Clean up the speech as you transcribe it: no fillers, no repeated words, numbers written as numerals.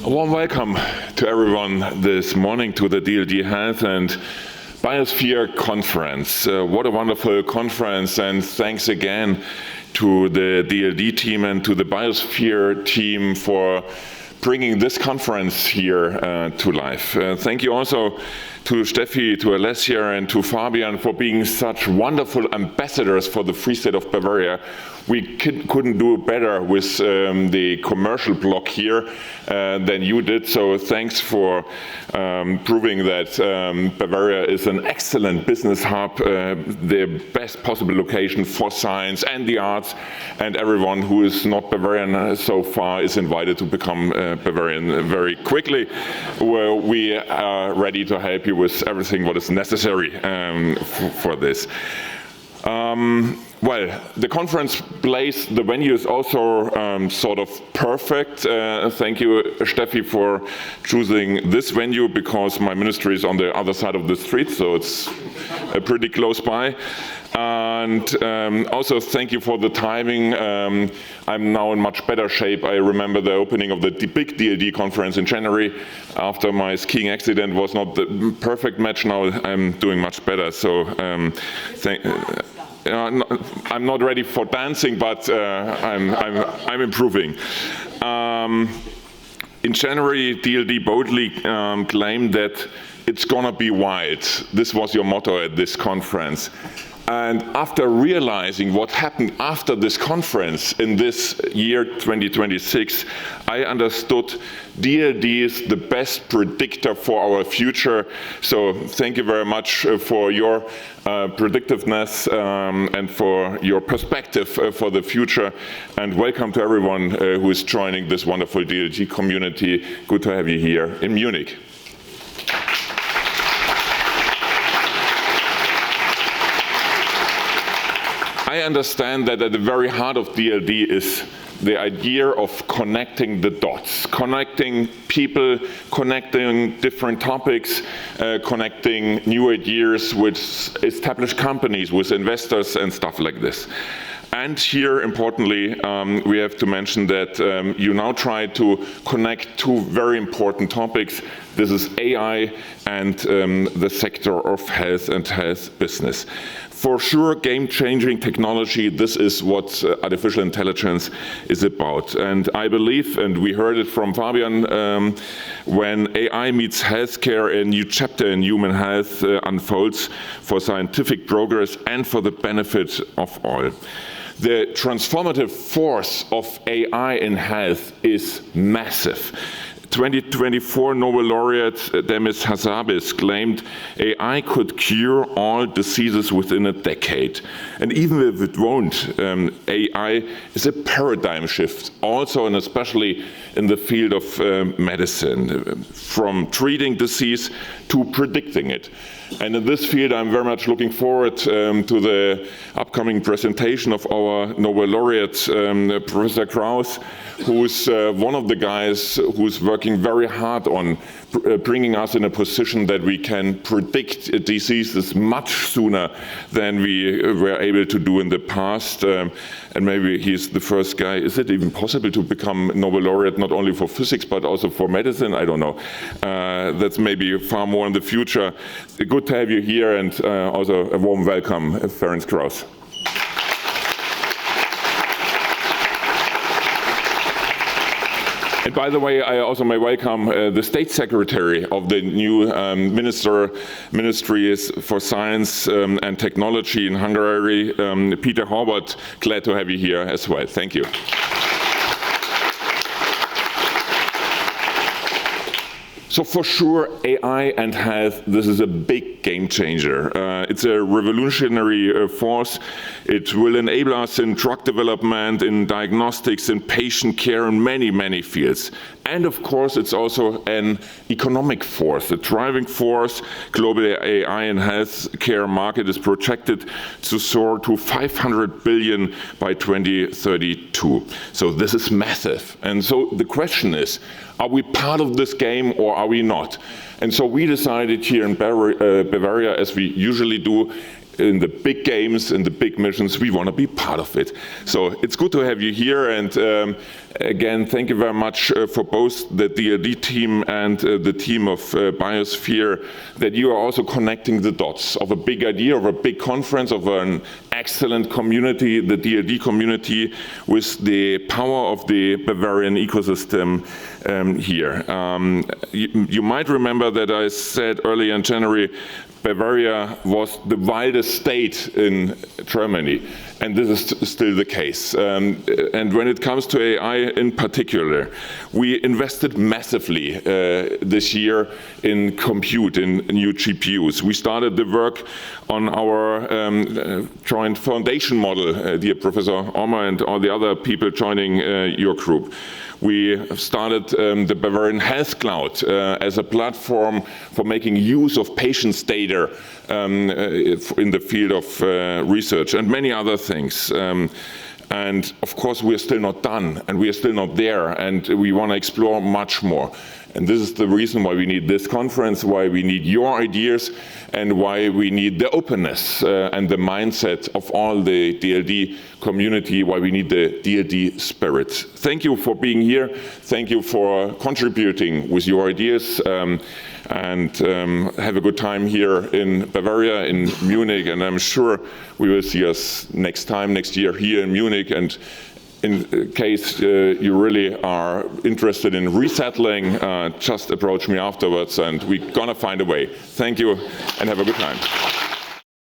A warm welcome to everyone this morning to the DLD Health and BAIOSPHERE conference. What a wonderful conference, and thanks again to the DLD team and to the BAIOSPHERE team for bringing this conference here to life. Thank you also to Steffi, to Alessia and to Fabian for being such wonderful ambassadors for the Free State of Bavaria. We couldn't do better with the commercial block here than you did, so thanks for proving that Bavaria is an excellent business hub, the best possible location for science and the arts, and everyone who is not Bavarian so far is invited to become Bavarian very quickly. Well, we are ready to help you with everything what is necessary for this. Well, the conference place, the venue is also sort of perfect. Thank you, Steffi, for choosing this venue because my ministry is on the other side of the street, so it's pretty close by. And also thank you for the timing. I'm now in much better shape. I remember the opening of the big DLD conference in January after my skiing accident was not the perfect match. Now I'm doing much better. So I'm not ready for dancing, but I'm improving. In January, DLD boldly claimed that it's gonna be wild. This was your motto at this conference. And after realizing what happened after this conference in this year 2026, I understood DLD is the best predictor for our future. So thank you very much for your predictiveness and for your perspective for the future. And welcome to everyone who is joining this wonderful DLD community. Good to have you here in Munich. I understand that at the very heart of DLD is the idea of connecting the dots, connecting people, connecting different topics, connecting new ideas with established companies, with investors and stuff like this. And here, importantly, we have to mention that you now try to connect two very important topics. This is AI and the sector of health and health business. For sure, game-changing technology, this is what artificial intelligence is about. And I believe, and we heard it from Fabian, when AI meets healthcare, a new chapter in human health unfolds for scientific progress and for the benefit of all. The transformative force of AI in health is massive. 2024 Nobel laureate Demis Hassabis claimed AI could cure all diseases within a decade. And even if it won't, AI is a paradigm shift, also and especially in the field of medicine, from treating disease to predicting it. And in this field, I'm very much looking forward to the upcoming presentation of our Nobel laureate, Professor Krauss, who's one of the guys who's working very hard on bringing us in a position that we can predict diseases much sooner than we were able to do in the past. And maybe he's the first guy. Is it even possible to become Nobel laureate not only for physics but also for medicine? I don't know. That's maybe far more in the future. Good to have you here, and also a warm welcome, Ferenc Krauss. And by the way, I also may welcome the State Secretary of the new Ministry for Science and Technology in Hungary, Peter Horvath. Glad to have you here as well. Thank you. So for sure, AI and health, this is a big game changer. It's a revolutionary force. It will enable us in drug development, in diagnostics, in patient care, in many, many fields. And of course, it's also an economic force, a driving force. Global AI and healthcare market is projected to soar to 500 billion by 2032. So this is massive. And so the question is, are we part of this game or are we not? And so we decided here in Bavaria, as we usually do, in the big games, in the big missions, we want to be part of it. So it's good to have you here, and again, thank you very much for both the DLD team and the team of BAIOSPHERE, that you are also connecting the dots of a big idea, of a big conference, of an excellent community, the DLD community, with the power of the Bavarian ecosystem here. You might remember that I said earlier in January, Bavaria was the wildest state in Germany, and this is still the case. And when it comes to AI in particular, we invested massively this year in compute, in new GPUs. We started the work on our joint foundation model, dear Professor Ommer and all the other people joining your group. We started the Bavarian Health Cloud as a platform for making use of patients' data in the field of research and many other things. And of course, we are still not done, and we are still not there, and we want to explore much more. And this is the reason why we need this conference, why we need your ideas, and why we need the openness and the mindset of all the DLD community, why we need the DLD spirit. Thank you for being here. Thank you for contributing with your ideas. And have a good time here in Bavaria, in Munich, and I'm sure we will see us next year here in Munich. And in case you really are interested in resettling, just approach me afterwards, and we're gonna find a way. Thank you, and have a good time.